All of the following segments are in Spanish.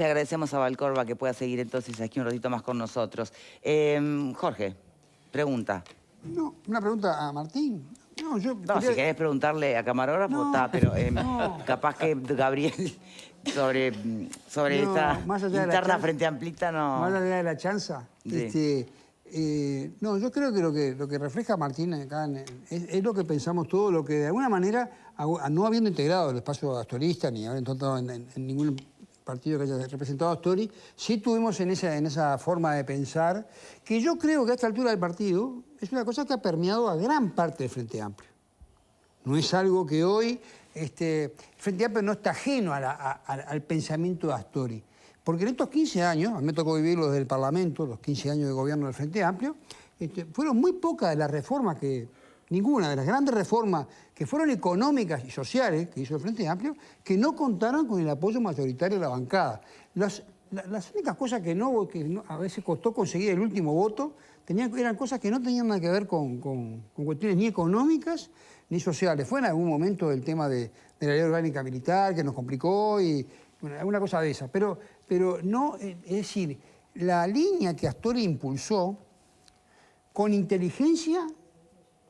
Le agradecemos a Valcorba que pueda seguir entonces aquí un ratito más con nosotros. Jorge, pregunta. No, una pregunta a Martín. No, yo No, quería... si querés preguntarle a camarógrafo, No, está, pero no. capaz que Gabriel sobre No, esta más allá de la interna chanza, frente amplista no... más allá de la chanza, Sí. no, yo creo que lo que refleja Martín acá es lo que pensamos todos, lo que de alguna manera, no habiendo integrado el espacio astorista, ni habiendo entrado en ningún partido que haya representado a Astori, sí tuvimos en esa forma de pensar, que yo creo que a esta altura del partido es una cosa que ha permeado a gran parte del Frente Amplio. No es algo que hoy, el Frente Amplio no está ajeno al pensamiento de Astori. Porque en estos 15 años, a mí me tocó vivirlo desde el Parlamento, los 15 años de gobierno del Frente Amplio, fueron muy pocas de las reformas ninguna de las grandes reformas que fueron económicas y sociales que hizo el Frente Amplio, que no contaron con el apoyo mayoritario de la bancada. Las únicas cosas que a veces costó conseguir el último voto, eran cosas que no tenían nada que ver con cuestiones ni económicas ni sociales. Fue en algún momento el tema de la ley orgánica militar que nos complicó y bueno, alguna cosa de esa. Pero no, es decir, la línea que Astori impulsó con inteligencia,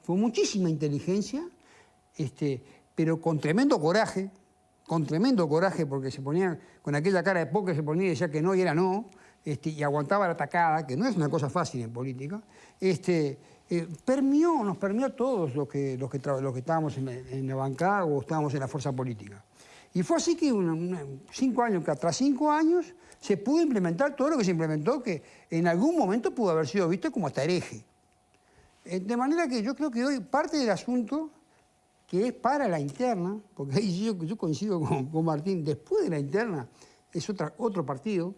con muchísima inteligencia, pero con tremendo coraje, porque se ponían con aquella cara de póker, se ponía y decía que no y era no, y aguantaba la atacada, que no es una cosa fácil en política, nos permeó a todos los que estábamos en la bancada o estábamos en la fuerza política. Y fue así que tras 5 años se pudo implementar todo lo que se implementó, que en algún momento pudo haber sido visto como hasta hereje. De manera que yo creo que hoy parte del asunto, que es para la interna, porque ahí yo coincido con Martín, después de la interna es otro partido,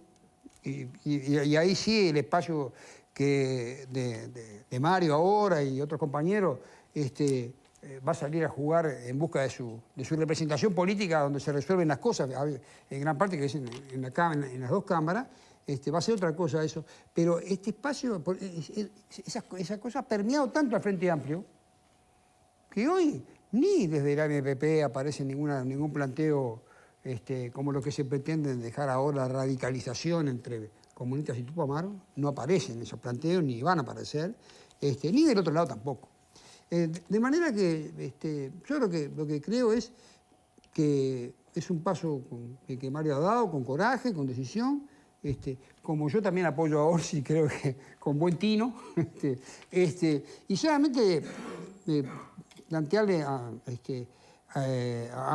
y ahí sí el espacio de Mario ahora y otros compañeros va a salir a jugar en busca de su representación política, donde se resuelven las cosas, en gran parte que es en las dos cámaras. Va a ser otra cosa eso, pero este espacio, esa cosa ha permeado tanto al Frente Amplio, que hoy ni desde el ANPP aparece ningún planteo como lo que se pretende dejar ahora, la radicalización entre comunistas y Tupamaro, no aparecen esos planteos, ni van a aparecer, ni del otro lado tampoco. De manera que yo lo que creo es que es un paso que Mario ha dado con coraje, con decisión, como yo también apoyo a Orsi, creo que con buen tino, y solamente plantearle a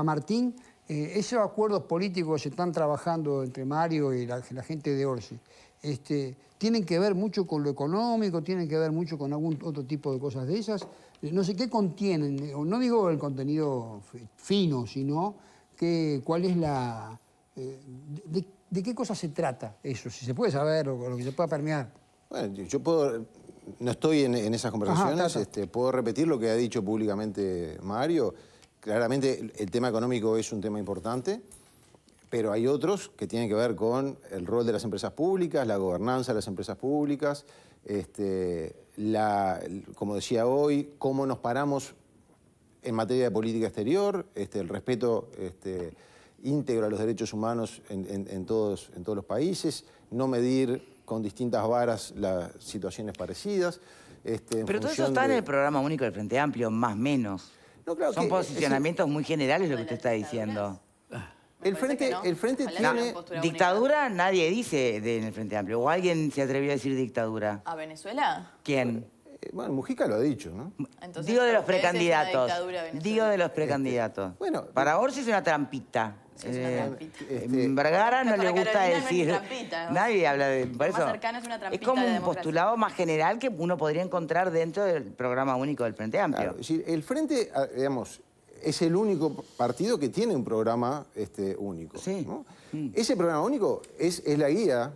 Martín esos acuerdos políticos que se están trabajando entre Mario y la gente de Orsi. Tienen que ver mucho con lo económico, tienen que ver mucho con algún otro tipo de cosas de esas. No sé qué contienen, no digo el contenido fino, sino cuál es ¿de qué cosa se trata eso? Si se puede saber o lo que se pueda permear. Bueno, no estoy en esas conversaciones. Ajá, puedo repetir lo que ha dicho públicamente Mario. Claramente el tema económico es un tema importante, pero hay otros que tienen que ver con el rol de las empresas públicas, la gobernanza de las empresas públicas, como decía hoy, cómo nos paramos en materia de política exterior, el respeto íntegro a los derechos humanos en todos los países, no medir con distintas varas las situaciones parecidas. Pero todo eso está en el programa único del Frente Amplio, más o menos. No, claro. Son posicionamientos muy generales lo que usted está diciendo. El frente tiene... Dictadura nadie dice en el Frente Amplio. ¿O alguien se atrevió a decir dictadura? ¿A Venezuela? ¿Quién? Bueno, Mujica lo ha dicho, ¿no? Entonces, digo de los precandidatos. Es Digo de los precandidatos. Bueno, para Orsi es una trampita. Sí, es una trampita. Vergara no le gusta decir. Trampita, ¿no? Nadie habla de Lo eso. más cercano es una trampita como de un democracia. postulado más general que uno podría encontrar dentro del programa único del Frente Amplio. Claro, es decir, el Frente, digamos, es el único partido que tiene un programa único. Sí. ¿No? Ese programa único es la guía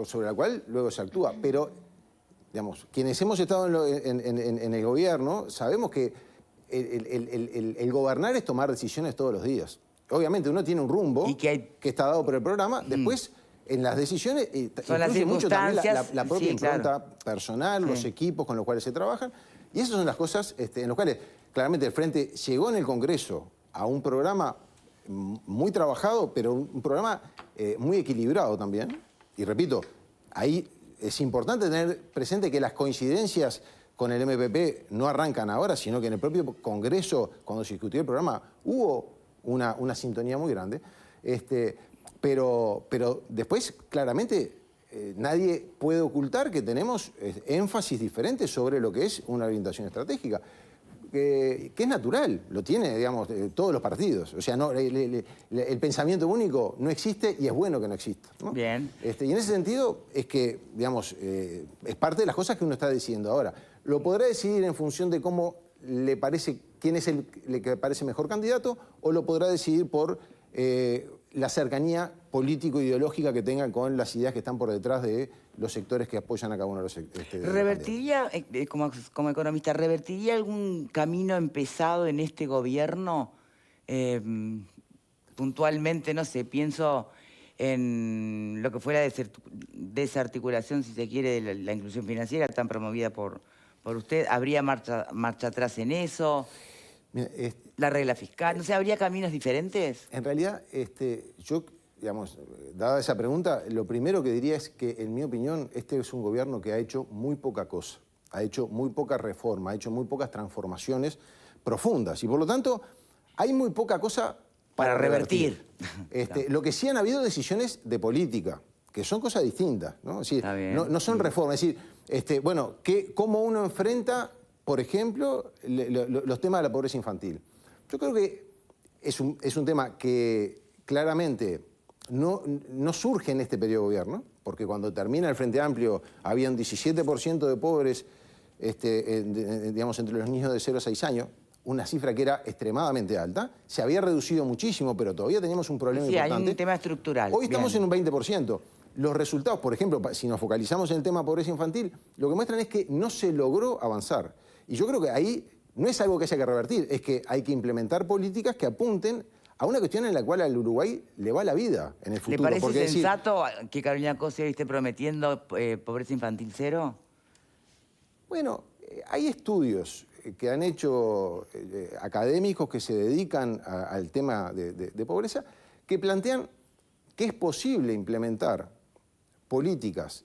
sobre la cual luego se actúa, pero, digamos, quienes hemos estado en el gobierno sabemos que el gobernar es tomar decisiones todos los días. Obviamente uno tiene un rumbo que está dado por el programa, después en las decisiones son las mucho también la propia sí, impronta personal, los equipos con los cuales se trabajan, y esas son las cosas en las cuales claramente el Frente llegó en el Congreso a un programa muy trabajado, pero un programa muy equilibrado también. Y repito, ahí es importante tener presente que las coincidencias con el MPP no arrancan ahora, sino que en el propio Congreso, cuando se discutió el programa, hubo una sintonía muy grande. Pero después, claramente, nadie puede ocultar que tenemos énfasis diferentes sobre lo que es una orientación estratégica. Que es natural, lo tiene, digamos, todos los partidos. O sea, el pensamiento único no existe y es bueno que no exista, ¿no? Bien. Y en ese sentido es que, digamos, es parte de las cosas que uno está decidiendo ahora. Lo podrá decidir en función de cómo le parece, quién es el que parece mejor candidato, o lo podrá decidir por la cercanía político-ideológica que tengan con las ideas que están por detrás de los sectores que apoyan a cada uno de los sectores. ¿Revertiría, como economista, revertiría algún camino empezado en este gobierno? Puntualmente, no sé, pienso en lo que fue la desarticulación, si se quiere, de la inclusión financiera tan promovida por usted. ¿Habría marcha atrás en eso? Mira, ¿La regla fiscal? No sé, ¿habría caminos diferentes? En realidad, yo, digamos, dada esa pregunta, lo primero que diría es que, en mi opinión, este es un gobierno que ha hecho muy poca cosa, ha hecho muy poca reforma, ha hecho muy pocas transformaciones profundas y, por lo tanto, hay muy poca cosa para revertir. Claro. Lo que sí han habido decisiones de política, que son cosas distintas, ¿no? Es decir, no son reformas, es decir, bueno, cómo uno enfrenta, por ejemplo, los temas de la pobreza infantil. Yo creo que es un tema que claramente no surge en este periodo de gobierno, porque cuando termina el Frente Amplio había un 17% de pobres, digamos, entre los niños de 0 a 6 años, una cifra que era extremadamente alta. Se había reducido muchísimo, pero todavía teníamos un problema importante. Sí, hay un tema estructural. Hoy estamos Bien. en un 20%. Los resultados, por ejemplo, si nos focalizamos en el tema pobreza infantil, lo que muestran es que no se logró avanzar. Y yo creo que ahí no es algo que haya que revertir, es que hay que implementar políticas que apunten a una cuestión en la cual al Uruguay le va la vida en el futuro. ¿Le parece Porque sensato que Carolina Cose esté prometiendo pobreza infantil cero? Bueno, hay estudios que han hecho académicos que se dedican al tema de pobreza que plantean que es posible implementar políticas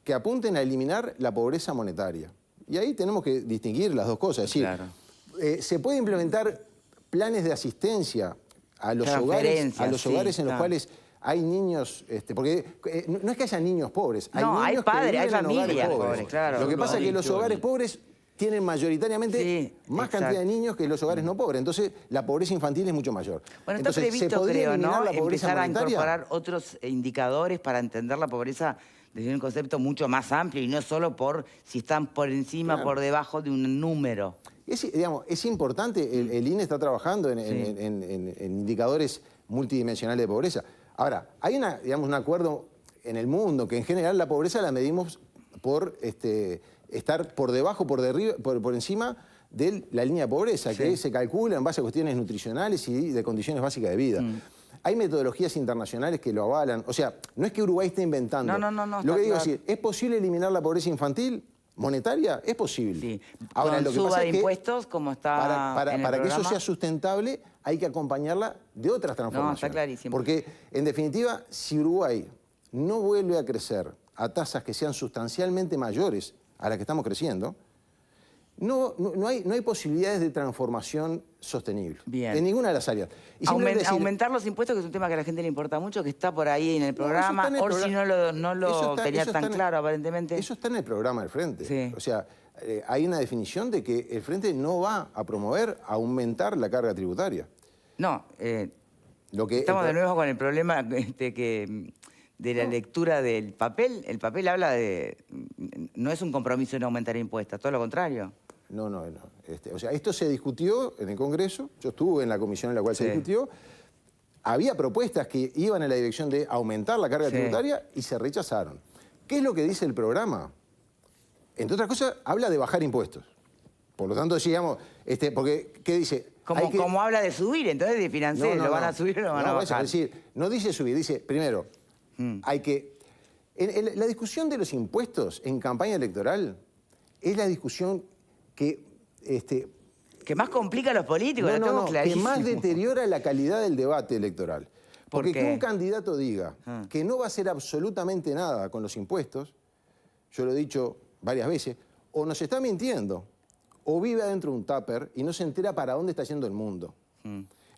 que apunten a eliminar la pobreza monetaria. Y ahí tenemos que distinguir las dos cosas. Es decir, Claro. Se puede implementar planes de asistencia a los hogares en los cuales hay niños, porque no es que haya niños pobres, hay No, hay niños padres, que hay viven en hogares familias pobres. pobres, claro. Lo que pasa es que los hogares pobres tienen mayoritariamente más exacto. cantidad de niños que los hogares no pobres. Entonces, la pobreza infantil es mucho mayor. Bueno, está Entonces, previsto, ¿se podría creo, eliminar ¿no? la pobreza Empezar a monetaria? incorporar otros indicadores para entender la pobreza desde un concepto mucho más amplio y no solo por si están por encima, Claro. por debajo de un número. Es importante, el INE está trabajando en indicadores multidimensionales de pobreza. Ahora, hay un acuerdo en el mundo que en general la pobreza la medimos por estar por debajo, por encima de la línea de pobreza, que se calcula en base a cuestiones nutricionales y de condiciones básicas de vida. Hay metodologías internacionales que lo avalan. O sea, no es que Uruguay esté inventando. No, Lo que digo claro. es, ¿es posible eliminar la pobreza infantil? ¿Monetaria? Es posible. Sí. Ahora, Con lo que suba pasa de es que impuestos, como está para en el que eso programa. sea sustentable, hay que acompañarla de otras transformaciones. No, está clarísimo. Porque, en definitiva, si Uruguay no vuelve a crecer a tasas que sean sustancialmente mayores a las que estamos creciendo, no hay posibilidades de transformación sostenible. Bien. En ninguna de las áreas. Y simplemente decir, Aumentar los impuestos, que es un tema que a la gente le importa mucho, que está por ahí en el No, eso programa, está en el o si no lo Eso tenía está tan en el- claro, aparentemente. Eso está en el programa del Frente. Sí. O sea, hay una definición de que el Frente no va a promover aumentar la carga tributaria. No, Lo que estamos de nuevo con el problema de la lectura del papel. El papel habla de... No es un compromiso en aumentar impuestos, todo lo contrario. No. O sea, esto se discutió en el Congreso, yo estuve en la comisión en la cual se discutió, había propuestas que iban en la dirección de aumentar la carga tributaria y se rechazaron. ¿Qué es lo que dice el programa? Entre otras cosas, habla de bajar impuestos. Por lo tanto, digamos, porque, ¿qué dice? Como habla de subir, entonces de financiar, ¿lo van a subir o lo van a bajar? Es decir, no dice subir, dice, primero, hay que... la discusión de los impuestos en campaña electoral es la discusión que Que más complica a los políticos, lo tengo que clarísimo. más deteriora la calidad del debate electoral. ¿Por Porque qué? que un candidato diga que no va a hacer absolutamente nada con los impuestos, yo lo he dicho varias veces, o nos está mintiendo, o vive adentro de un tupper y no se entera para dónde está yendo el mundo.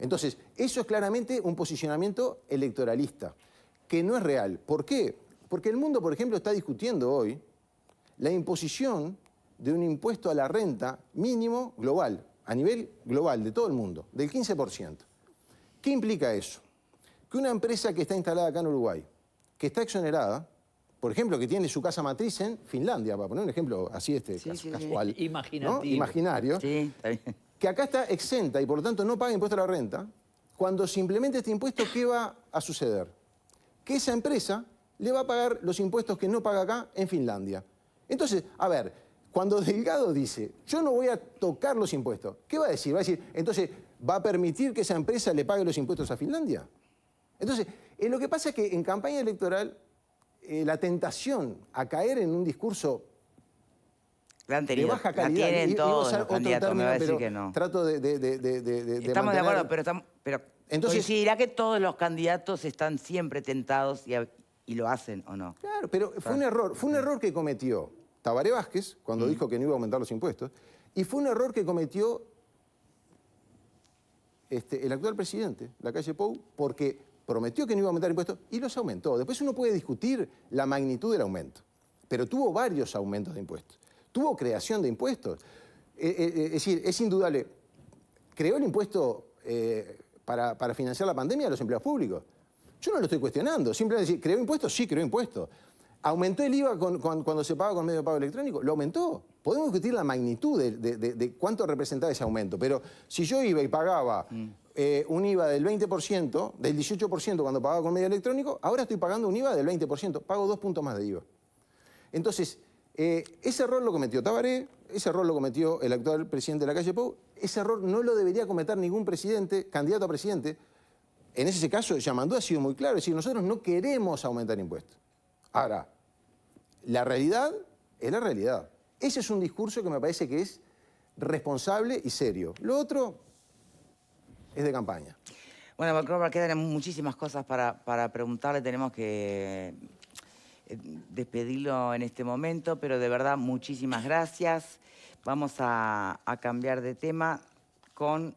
Entonces, eso es claramente un posicionamiento electoralista, que no es real. ¿Por qué? Porque el mundo, por ejemplo, está discutiendo hoy la imposición de un impuesto a la renta mínimo global, a nivel global de todo el mundo, del 15%. ¿Qué implica eso? Que una empresa que está instalada acá en Uruguay, que está exonerada, por ejemplo, que tiene su casa matriz en Finlandia, para poner un ejemplo así casual, Imaginativo. ¿no? Imaginario, Sí, está bien. que acá está exenta y por lo tanto no paga impuesto a la renta, cuando se implemente este impuesto, ¿qué va a suceder? Que esa empresa le va a pagar los impuestos que no paga acá en Finlandia. Entonces, a ver, cuando Delgado dice, yo no voy a tocar los impuestos, ¿qué va a decir? Va a decir, entonces, ¿va a permitir que esa empresa le pague los impuestos a Finlandia? Entonces, lo que pasa es que en campaña electoral, la tentación a caer en un discurso La han de tenido, baja la calidad, tienen y todos usar los otro candidatos, me término, va a decir pero que no. trato de Estamos de mantener- acuerdo, pero Entonces- coincidirá que todos los candidatos están siempre tentados y lo hacen, ¿o no? Claro, pero fue un error que cometió Tabaré Vázquez cuando dijo que no iba a aumentar los impuestos, y fue un error que cometió el actual presidente, Lacalle Pou, porque prometió que no iba a aumentar impuestos y los aumentó. Después uno puede discutir la magnitud del aumento, pero tuvo varios aumentos de impuestos. Tuvo creación de impuestos. Es decir, es indudable. Creó el impuesto para financiar la pandemia a los empleados públicos. Yo no lo estoy cuestionando. Simplemente decir, ¿creó impuestos? Sí, creó impuestos. ¿Aumentó el IVA cuando se paga con medio de pago electrónico? Lo aumentó. Podemos discutir la magnitud de cuánto representaba ese aumento, pero si yo iba y pagaba un IVA del 20%, del 18% cuando pagaba con medio electrónico, ahora estoy pagando un IVA del 20%, pago 2 puntos más de IVA. Entonces, ese error lo cometió Tabaré, ese error lo cometió el actual presidente de Lacalle Pou, ese error no lo debería cometer ningún presidente, candidato a presidente. En ese caso, Yamandú ha sido muy claro, es decir, nosotros no queremos aumentar impuestos. Ahora, la realidad es la realidad. Ese es un discurso que me parece que es responsable y serio. Lo otro es de campaña. Bueno, Macron, quedan muchísimas cosas para preguntarle, tenemos que despedirlo en este momento, pero de verdad, muchísimas gracias. Vamos a cambiar de tema con